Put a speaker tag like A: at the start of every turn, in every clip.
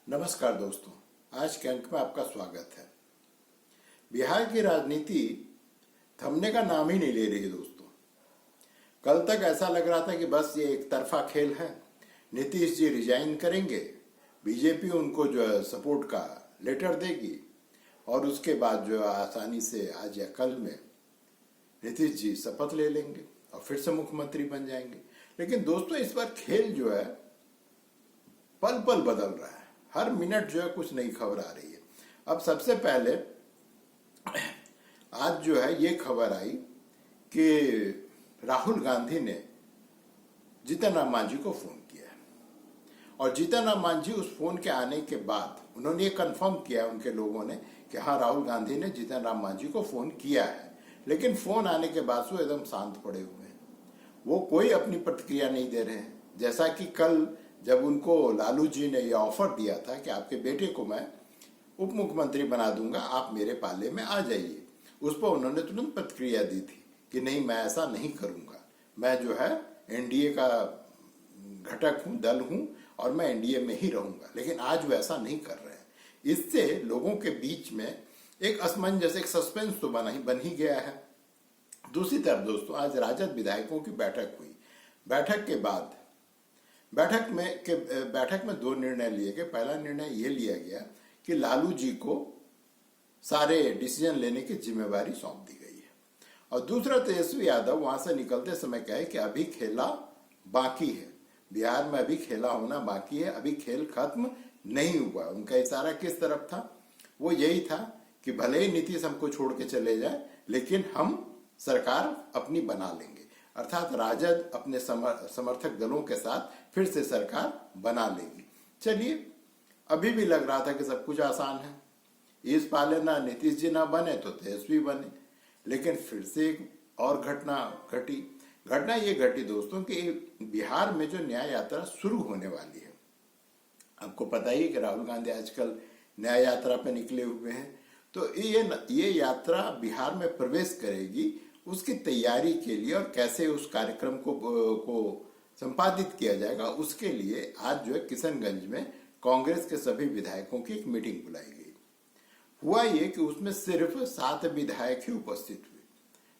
A: नमस्कार दोस्तों, आज के अंक में आपका स्वागत है। बिहार की राजनीति थमने का नाम ही नहीं ले रही दोस्तों। कल तक ऐसा लग रहा था कि बस ये एक तरफा खेल है, नीतीश जी रिजाइन करेंगे, बीजेपी उनको जो है सपोर्ट का लेटर देगी और उसके बाद जो है आसानी से आज या कल में नीतीश जी शपथ ले लेंगे और फिर से मुख्यमंत्री बन जाएंगे। लेकिन दोस्तों, इस बार खेल जो है पल पल बदल रहा है, हर मिनट जो है कुछ नई खबर आ रही है। अब सबसे पहले आज जो है ये खबर आई कि राहुल गांधी ने जीतन राम मांझी को फोन किया और जीतन राम मांझी उस फोन के आने के बाद उन्होंने ये कंफर्म किया उनके लोगों ने कि हाँ, राहुल गांधी ने जीतन राम मांझी को फोन किया है। लेकिन फोन आने के बाद वो एकदम शांत पड़े हुए हैं, वो कोई अपनी प्रतिक्रिया नहीं दे रहे हैं। जैसा कि कल जब उनको लालू जी ने यह ऑफर दिया था कि आपके बेटे को मैं उप मुख्यमंत्री बना दूंगा, आप मेरे पाले में आ जाइए, उस पर उन्होंने तुरंत प्रतिक्रिया दी थी कि नहीं, मैं ऐसा नहीं करूंगा, मैं जो है एनडीए का घटक हूं, दल हूं और मैं एनडीए में ही रहूंगा। लेकिन आज वो ऐसा नहीं कर रहे हैं। इससे लोगों के बीच में एक असमंजस, एक सस्पेंस तो बन ही गया है। दूसरी तरफ दोस्तों, आज राजद विधायकों की बैठक हुई। बैठक में दो निर्णय लिए गए। पहला निर्णय ये लिया गया कि लालू जी को सारे डिसीजन लेने की जिम्मेवारी सौंप दी गई है और दूसरा, तेजस्वी यादव वहां से निकलते समय कहे कि अभी खेला बाकी है, बिहार में अभी खेला होना बाकी है, अभी खेल खत्म नहीं हुआ। उनका इशारा किस तरफ था? वो यही था कि भले ही नीतीश हमको छोड़ के चले जाए, लेकिन हम सरकार अपनी बना लेंगे, अर्थात राजद अपने समर्थक दलों के साथ फिर से सरकार बना लेगी। चलिए, अभी भी लग रहा था कि सब कुछ आसान है, इस पाले ना नीतीश जी ना बने तो तेजस्वी बने। लेकिन फिर से एक और घटना ये घटी दोस्तों कि बिहार में जो न्याय यात्रा शुरू होने वाली है, आपको पता ही है कि राहुल गांधी आजकल न्याय यात्रा पे निकले हुए हैं। तो ये यात्रा बिहार में प्रवेश करेगी, उसकी तैयारी के लिए और कैसे उस कार्यक्रम को संपादित किया जाएगा, उसके लिए आज जो है किशनगंज में कांग्रेस के सभी विधायकों की एक मीटिंग बुलाई गई। हुआ ये कि उसमें सिर्फ 7 विधायक ही उपस्थित हुए।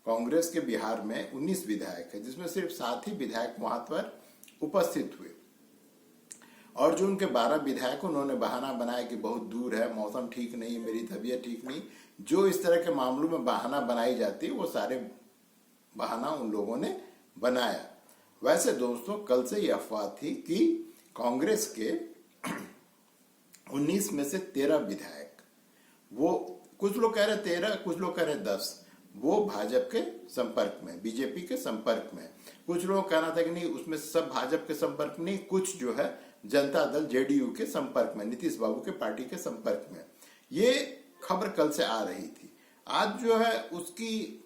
A: कांग्रेस के बिहार में 19 विधायक है, जिसमें सिर्फ 7 ही विधायक वहां पर उपस्थित हुए और जो उनके 12 विधायक, उन्होंने बहाना बनाया कि बहुत दूर है, मौसम ठीक नहीं, मेरी तबीयत ठीक नहीं। जो इस तरह के मामलों में बहाना बनाई जाती है, वो सारे बहाना उन लोगों ने बनाया। वैसे दोस्तों, कल से ये अफवाह थी कि कांग्रेस के 19 में से 13 विधायक, वो कुछ लोग कह रहे 13, कुछ लोग कह रहे 10, वो भाजपा के संपर्क में, बीजेपी के संपर्क में। कुछ लोग कहना था कि नहीं, उसमें सब भाजपा के संपर्क में नहीं, कुछ जो है जनता दल जेडीयू के संपर्क में, नीतीश बाबू के पार्टी के संपर्क में। ये खबर कल से आ रही थी। आज जो है उसकी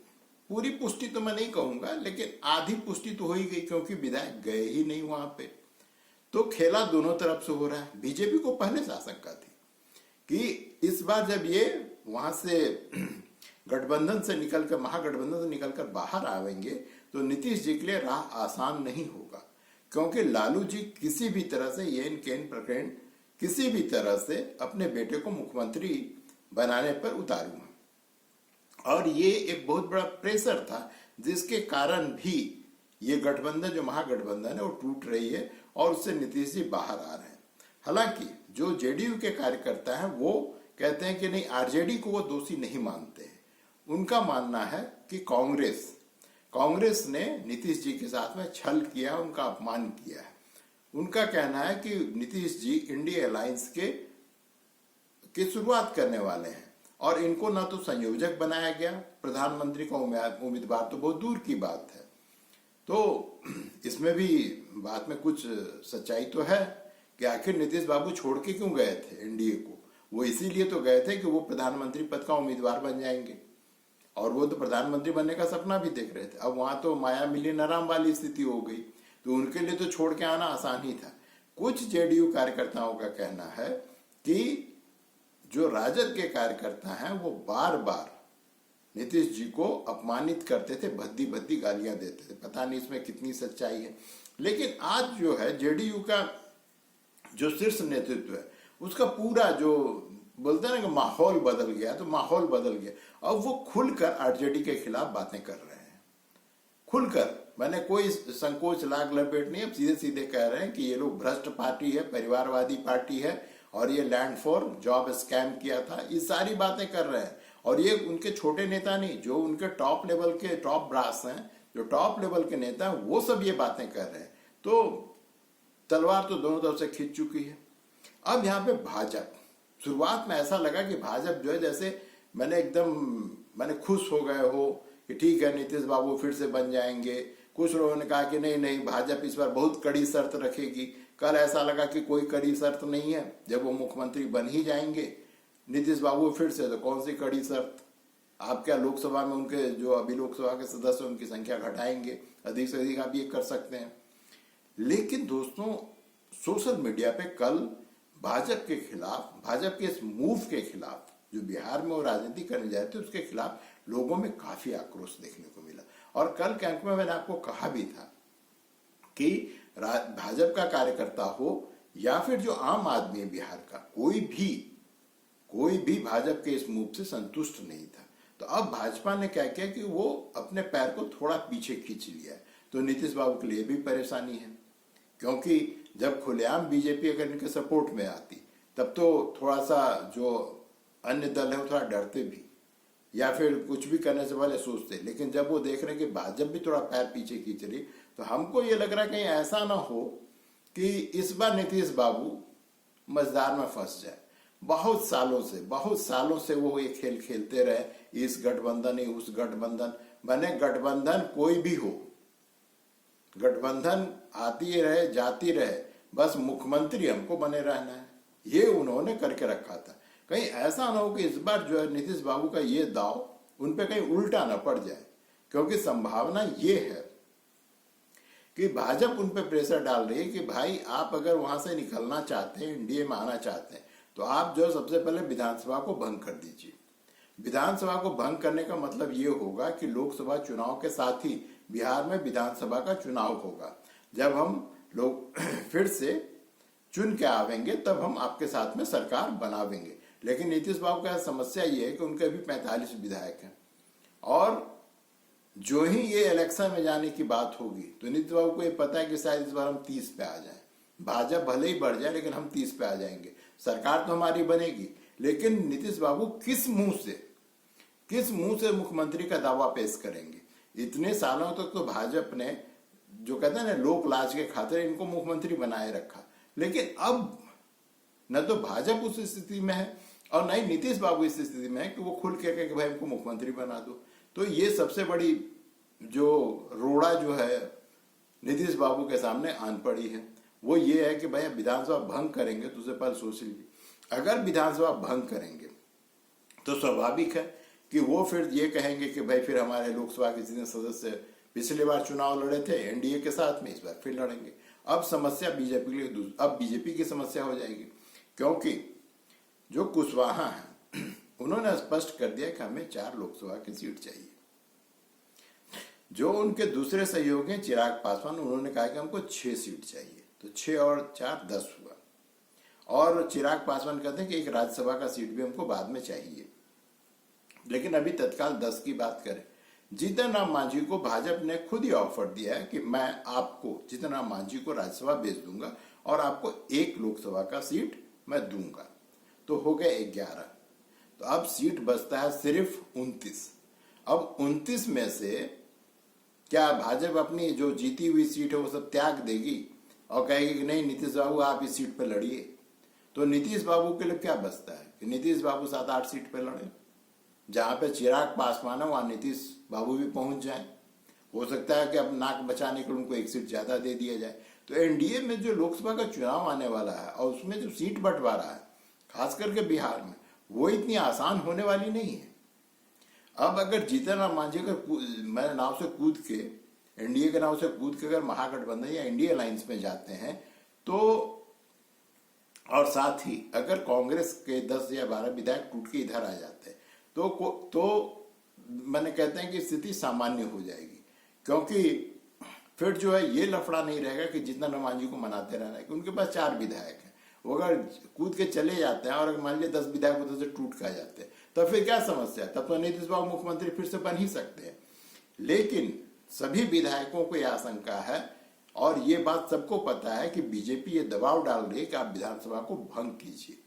A: पूरी पुष्टि तो मैं नहीं कहूंगा, लेकिन आधी पुष्टि तो हो ही गई, क्योंकि विधायक गए ही नहीं वहां पे। तो खेला दोनों तरफ से हो रहा है। बीजेपी को पहले से आशंका थी कि इस बार जब ये वहां से गठबंधन से निकलकर, महागठबंधन से निकलकर बाहर आवेंगे, तो नीतीश जी के लिए राह आसान नहीं होगा, क्योंकि लालू जी किसी भी तरह से येन केन प्रकरण, किसी भी तरह से अपने बेटे को मुख्यमंत्री बनाने पर उतारू हैं। और ये एक बहुत बड़ा प्रेशर था, जिसके कारण भी ये गठबंधन, जो महागठबंधन है, वो टूट रही है और उससे नीतीश जी बाहर आ रहे हैं। हालांकि जो जेडीयू के कार्यकर्ता हैं, वो कहते हैं कि नहीं, आरजेडी को वो दोषी नहीं मानते हैं। उनका मानना है कि कांग्रेस ने नीतीश जी के साथ में छल किया, उनका अपमान किया है। उनका कहना है कि नीतीश जी इंडिया अलायंस की शुरुआत करने वाले हैं और इनको ना तो संयोजक बनाया गया, प्रधानमंत्री का उम्मीदवार तो बहुत दूर की बात है। तो इसमें भी बात में कुछ सच्चाई तो है कि आखिर नीतीश बाबू छोड़ के क्यों गए थे एनडीए को? वो इसीलिए तो गए थे कि वो प्रधानमंत्री पद का उम्मीदवार बन जाएंगे और वो तो प्रधानमंत्री बनने का सपना भी देख रहे थे। अब वहां तो माया मिली नाराम वाली स्थिति हो गई, तो उनके लिए तो छोड़ के आना आसान ही था। कुछ जेडीयू कार्यकर्ताओं का कहना है कि जो राजद के कार्यकर्ता हैं, वो बार बार नीतीश जी को अपमानित करते थे, भद्दी भद्दी गालियां देते थे। पता नहीं इसमें कितनी सच्चाई है, लेकिन आज जो है जेडीयू का जो शीर्ष नेतृत्व है, उसका पूरा जो बोलते हैं ना कि माहौल बदल गया, तो माहौल बदल गया। अब वो खुलकर आरजेडी के खिलाफ बातें कर रहे हैं, खुलकर, मैंने कोई संकोच लाग लपेट नहीं, अब सीधे सीधे कह रहे हैं कि ये लोग भ्रष्ट पार्टी है, परिवारवादी पार्टी है, और ये लैंड फॉर जॉब स्कैम किया था, ये सारी बातें कर रहे हैं। और ये उनके छोटे नेता नहीं, जो उनके टॉप लेवल के टॉप ब्रास हैं, जो टॉप लेवल के नेता हैं, वो सब ये बातें कर रहे हैं। तो तलवार तो दोनों तरफ से खिंच चुकी है। अब यहाँ पे भाजपा, शुरुआत में ऐसा लगा कि भाजपा जो है जैसे मैंने खुश हो गए हो कि ठीक है नीतीश बाबू फिर से बन जाएंगे। कुछ लोगों ने कहा कि नहीं नहीं, भाजपा इस बार बहुत कड़ी शर्त रखेगी। कल ऐसा लगा कि कोई कड़ी शर्त नहीं है, जब वो मुख्यमंत्री बन ही जाएंगे नीतीश बाबू फिर से, तो कौन सी कड़ी शर्त। आप क्या लोकसभा में उनके जो अभी लोकसभा के सदस्य उनकी संख्या घटाएंगे, अधिक से अधिक आप ये कर सकते हैं। लेकिन दोस्तों, सोशल मीडिया पे कल भाजपा के खिलाफ, भाजपा के इस मूव के खिलाफ, जो बिहार में वो राजनीति करने जा रहे थे, उसके खिलाफ लोगों में काफी आक्रोश देखने को मिला। और कल के अंक में मैंने आपको कहा भी था कि भाजपा का कार्यकर्ता हो या फिर जो आम आदमी है बिहार का, कोई भी भाजपा के इस मूव से संतुष्ट नहीं था। तो अब भाजपा ने क्या किया कि वो अपने पैर को थोड़ा पीछे खींच लिया है। तो नीतीश बाबू के लिए भी परेशानी है, क्योंकि जब खुलेआम बीजेपी अगर इनके सपोर्ट में आती, तब तो थोड़ा सा जो अन्य दल है वो थोड़ा डरते भी, या फिर कुछ भी करने से पहले सोचते। लेकिन जब वो देख रहे हैं कि भाजपा भी थोड़ा पैर पीछे खींच रही, तो हमको ये लग रहा है कहीं ऐसा ना हो कि इस बार नीतीश बाबू मझधार में फंस जाए। बहुत सालों से वो ये खेल खेलते रहे, इस गठबंधन ही उस गठबंधन, बने गठबंधन कोई भी हो, गठबंधन आती रहे जाती रहे, बस मुख्यमंत्री हमको बने रहना है, ये उन्होंने करके रखा था। कहीं ऐसा ना हो कि इस बार जो है नीतीश बाबू का ये दाव उन पे कहीं उल्टा ना पड़ जाए, क्योंकि संभावना ये है कि भाजपा उन पे प्रेशर डाल रही है कि भाई आप अगर वहां से निकलना चाहते हैं, एनडीए में आना चाहते हैं, तो आप जो सबसे पहले विधानसभा को भंग कर दीजिए। विधानसभा को भंग करने का मतलब ये होगा कि लोकसभा चुनाव के साथ ही बिहार में विधानसभा का चुनाव होगा। जब हम लोग फिर से चुन के आवेंगे, तब हम आपके साथ में सरकार बनावेंगे। लेकिन नीतीश बाबू का समस्या ये है कि उनके अभी 45 विधायक हैं, और जो ही ये इलेक्शन में जाने की बात होगी, तो नीतीश बाबू को ये पता है कि शायद इस बार हम 30 पे आ जाएं। भाजपा भले ही बढ़ जाए, लेकिन हम 30 पे आ जाएंगे, सरकार तो हमारी बनेगी। लेकिन नीतीश बाबू किस मुंह से मुख्यमंत्री का दावा पेश करेंगे? इतने सालों तक तो भाजपा ने, जो कहते हैं ना, लोक लाज के खातिर इनको मुख्यमंत्री बनाए रखा। लेकिन अब न तो भाजपा उस स्थिति में है, और न ही नीतीश बाबू इस स्थिति में है कि वो खुल के कहे कि भाई हमको मुख्यमंत्री बना दो। तो ये सबसे बड़ी जो रोड़ा जो है नीतीश बाबू के सामने आन पड़ी है, वो ये है कि भाई विधानसभा भंग करेंगे, तो उससे पहले सोच लीजिए, अगर विधानसभा भंग करेंगे तो स्वाभाविक है कि वो फिर ये कहेंगे कि भाई फिर हमारे लोकसभा के जितने सदस्य पिछली बार चुनाव लड़े थे एनडीए के साथ में, इस बार फिर लड़ेंगे। अब समस्या बीजेपी के लिए, अब बीजेपी की समस्या हो जाएगी, क्योंकि जो कुशवाहा है उन्होंने स्पष्ट कर दिया कि हमें 4 लोकसभा की सीट चाहिए। जो उनके दूसरे सहयोगी चिराग पासवान, उन्होंने कहा कि हमको 6 सीट चाहिए। तो 6 और 4 10 हुआ। और चिराग पासवान कहते हैं कि एक राज्यसभा का सीट भी हमको बाद में चाहिए। लेकिन अभी तत्काल 10 की बात करें, जीतन राम मांझी को भाजपा ने खुद ही ऑफर दिया है कि मैं आपको, जीतन राम मांझी को राज्यसभा भेज दूंगा और आपको 1 लोकसभा का सीट मैं दूंगा। तो हो गए 11। तो अब सीट बचता है सिर्फ 29। अब 29 में से क्या भाजपा अपनी जो जीती हुई सीट है वो सब त्याग देगी और कहेगी कि नहीं नीतीश बाबू आप इस सीट पर लड़िए? तो नीतीश बाबू के लिए क्या बचता है कि नीतीश बाबू 7-8 सीट पे लड़े, जहां पे चिराग पासवान है वहां नीतीश बाबू भी पहुंच जाए। हो सकता है कि अब नाक बचाने के लिए उनको 1 सीट ज्यादा दे दिया जाए। तो एनडीए में जो लोकसभा का चुनाव आने वाला है और उसमें जो सीट बंटवारा है, खास करके बिहार में, वो इतनी आसान होने वाली नहीं है। अब अगर जीतन राम मांझी अगर मैं नाव से कूद के, एनडीए के नाव से कूद के अगर महागठबंधन या इंडिया अलायंस में जाते हैं, तो और साथ ही अगर कांग्रेस के 10 या 12 विधायक टूट के इधर आ जाते हैं, तो मैंने कहते हैं कि स्थिति सामान्य हो जाएगी। क्योंकि फिर जो है ये लफड़ा नहीं रहेगा कि जीतन राम मांझी को मनाते रहना है कि उनके पास 4 विधायक हैं वो अगर कूद के चले जाते हैं और अगर मान लीजिए 10 विधायक उधर से टूट खा जाते हैं, तब फिर क्या समस्या है? तब तो नीतीश बाबू मुख्यमंत्री फिर से बन ही सकते हैं। लेकिन सभी विधायकों को यह आशंका है और ये बात सबको पता है कि बीजेपी ये दबाव डाल रही है कि आप विधानसभा को भंग कीजिए।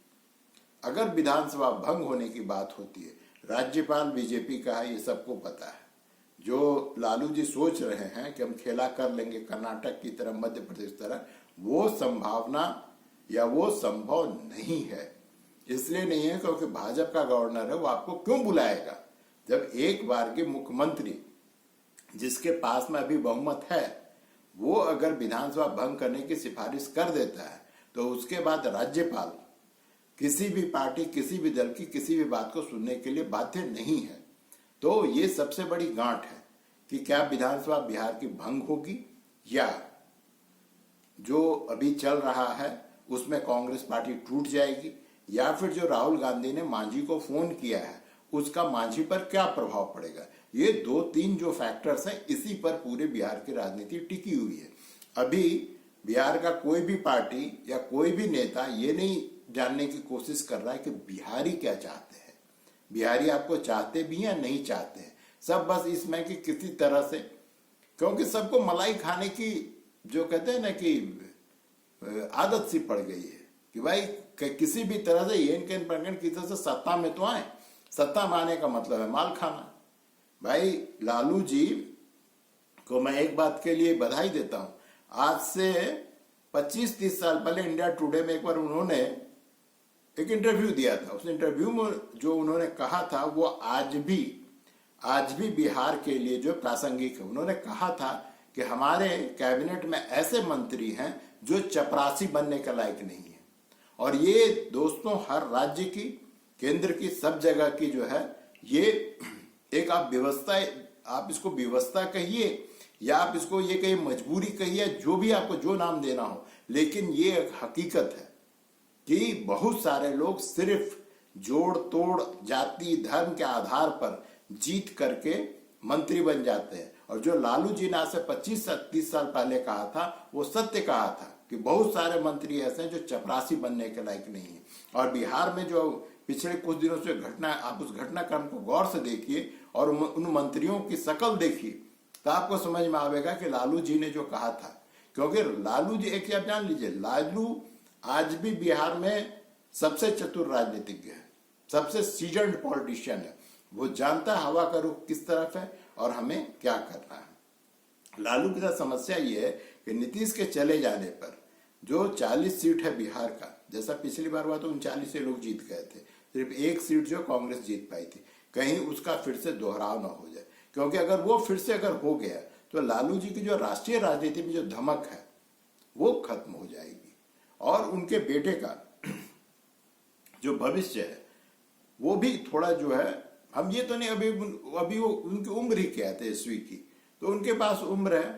A: अगर विधानसभा भंग होने की बात होती है, राज्यपाल बीजेपी का है, ये सबको पता है। जो लालू जी सोच रहे हैं कि हम खेला कर लेंगे कर्नाटक की तरह, मध्य प्रदेश की तरह, वो संभावना या वो संभव नहीं है। इसलिए नहीं है क्योंकि भाजपा का गवर्नर है, वो आपको क्यों बुलाएगा? जब एक बार के मुख्यमंत्री जिसके पास में अभी बहुमत है, वो अगर विधानसभा भंग करने की सिफारिश कर देता है, तो उसके बाद राज्यपाल किसी भी पार्टी, किसी भी दल की किसी भी बात को सुनने के लिए बाध्य नहीं है। तो ये सबसे बड़ी गांठ है कि क्या विधानसभा बिहार की भंग होगी या जो अभी चल रहा है उसमें कांग्रेस पार्टी टूट जाएगी, या फिर जो राहुल गांधी ने मांझी को फोन किया है उसका मांझी पर क्या प्रभाव पड़ेगा। ये 2-3 जो फैक्टर्स हैं, इसी पर पूरे बिहार की राजनीति टिकी हुई है। अभी बिहार का कोई भी पार्टी या कोई भी नेता ये नहीं जानने की कोशिश कर रहा है कि बिहारी क्या चाहते हैं, बिहारी आपको चाहते भी हैं या नहीं चाहते हैं। सब बस इसमें कि किसी तरह से, क्योंकि सबको मलाई खाने की जो कहते हैं ना कि आदत सी पड़ गई है कि भाई किसी भी तरह से येन केन प्रकरण की तरह से सत्ता में तो आए। सत्ता में आने का मतलब है माल खाना। भाई लालू जी को मैं एक बात के लिए बधाई देता हूं। आज से 25-30 साल पहले इंडिया टुडे में एक बार उन्होंने एक इंटरव्यू दिया था। उस इंटरव्यू में जो उन्होंने कहा था वो आज भी बिहार के लिए जो प्रासंगिक है। उन्होंने कहा था कि हमारे कैबिनेट में ऐसे मंत्री हैं जो चपरासी बनने के लायक नहीं है। और ये दोस्तों हर राज्य की, केंद्र की, सब जगह की जो है ये एक आप व्यवस्था, आप इसको व्यवस्था कहिए या आप इसको ये कहिए मजबूरी कहिए, जो भी आपको जो नाम देना हो, लेकिन ये एक हकीकत है कि बहुत सारे लोग सिर्फ जोड़ तोड़, जाति, धर्म के आधार पर जीत करके मंत्री बन जाते हैं। और जो लालू जी ने आज से 25-30 साल पहले कहा था वो सत्य कहा था कि बहुत सारे मंत्री ऐसे हैं जो चपरासी बनने के लायक नहीं है। और बिहार में जो पिछले कुछ दिनों से घटना, आप उस घटनाक्रम को गौर से देखिए और उन मंत्रियों की शकल देखिए, तो आपको समझ में आएगा कि लालू जी ने जो कहा था। क्योंकि लालू जी, एक आप जान लीजिए, लालू आज भी बिहार में सबसे चतुर राजनीतिज्ञ है, सबसे सीजन्ड पॉलिटिशियन है। वो जानता है हवा का रुख किस तरफ है और हमें क्या करना है। लालू के साथ समस्या ये है कि नीतीश के चले जाने पर जो 40 सीट है बिहार का, जैसा पिछली बार हुआ तो 39 से लोग जीत गए थे, सिर्फ एक सीट जो कांग्रेस जीत पाई थी, कहीं उसका फिर से दोहराव ना हो जाए। क्योंकि अगर वो फिर से अगर हो गया तो लालू जी की जो राष्ट्रीय राजनीति में जो धमक है वो खत्म हो जाएगी और उनके बेटे का जो भविष्य है वो भी थोड़ा जो है, हम ये तो नहीं, अभी वो उनकी उम्र ही क्या है तेजस्वी की, तो उनके पास उम्र है,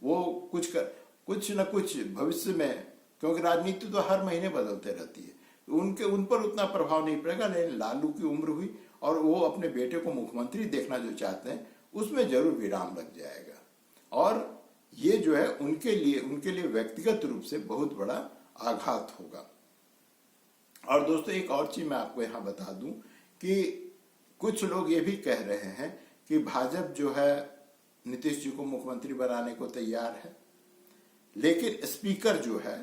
A: वो कुछ न कुछ भविष्य में, क्योंकि राजनीति तो हर महीने बदलते रहती है, तो उन पर उतना प्रभाव नहीं पड़ेगा। लेकिन लालू की उम्र हुई और वो अपने बेटे को मुख्यमंत्री देखना जो चाहते हैं उसमें जरूर विराम लग जाएगा। और ये जो है उनके लिए व्यक्तिगत रूप से बहुत बड़ा आघात होगा। और दोस्तों एक और चीज मैं आपको यहाँ बता दूं कि कुछ लोग ये भी कह रहे हैं कि भाजपा जो है नीतीश जी को मुख्यमंत्री बनाने को तैयार है, लेकिन स्पीकर जो है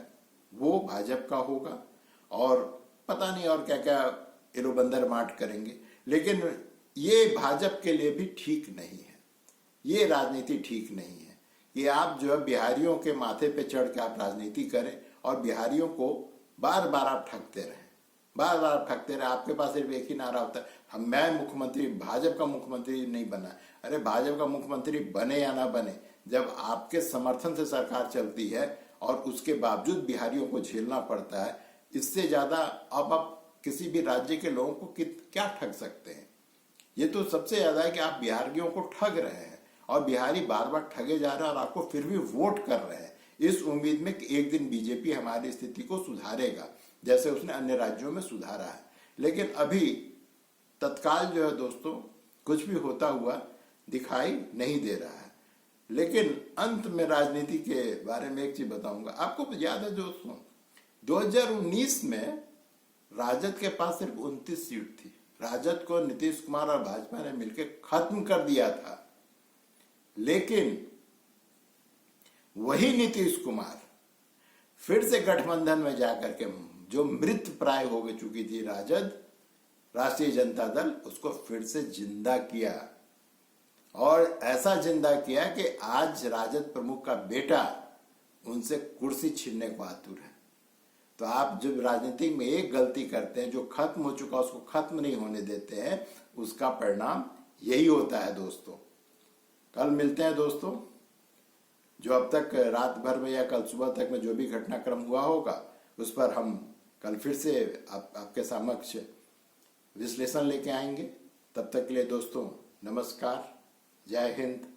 A: वो भाजपा का होगा और पता नहीं और क्या क्या एलोबंदर माट करेंगे। लेकिन ये भाजपा के लिए भी ठीक नहीं है, ये राजनीति ठीक नहीं है कि आप जो है बिहारियों के माथे पे चढ़ के आप राजनीति करें और बिहारियों को बार बार आप ठगते रहें, बार बार आप ठगते रहे। आपके पास सिर्फ एक ही नारा होता है, मैं मुख्यमंत्री, भाजपा का मुख्यमंत्री नहीं बना। अरे भाजपा का मुख्यमंत्री बने या ना बने, जब आपके समर्थन से सरकार चलती है और उसके बावजूद बिहारियों को झेलना पड़ता है, इससे ज्यादा अब आप किसी भी राज्य के लोगों को क्या ठग सकते हैं। ये तो सबसे ज्यादा है कि आप बिहारियों को ठग रहे हैं और बिहारी बार बार ठगे जा रहे हैं और आपको फिर भी वोट कर रहे हैं इस उम्मीद में कि एक दिन बीजेपी हमारी स्थिति को सुधारेगा, जैसे उसने अन्य राज्यों में सुधारा है। लेकिन अभी तत्काल जो है दोस्तों कुछ भी होता हुआ दिखाई नहीं दे रहा है। लेकिन अंत में राजनीति के बारे में एक चीज बताऊंगा। आपको याद है दोस्तों 2019 में राजद के पास सिर्फ 29 सीट थी। राजद को नीतीश कुमार और भाजपा ने मिलकर खत्म कर दिया था। लेकिन वही नीतीश कुमार फिर से गठबंधन में जाकर के जो मृत प्राय हो चुकी थी राजद, राष्ट्रीय जनता दल, उसको फिर से जिंदा किया। और ऐसा जिंदा किया कि आज राजद प्रमुख का बेटा उनसे कुर्सी छीनने को आतुर है। तो आप जब राजनीति में एक गलती करते हैं, जो खत्म हो चुका उसको खत्म नहीं होने देते हैं, उसका परिणाम यही होता है दोस्तों। कल मिलते हैं दोस्तों। जो अब तक रात भर में या कल सुबह तक में जो भी घटनाक्रम हुआ होगा उस पर हम कल फिर से आपके समक्ष विश्लेषण लेके आएंगे। तब तक के लिए दोस्तों नमस्कार, जय हिंद,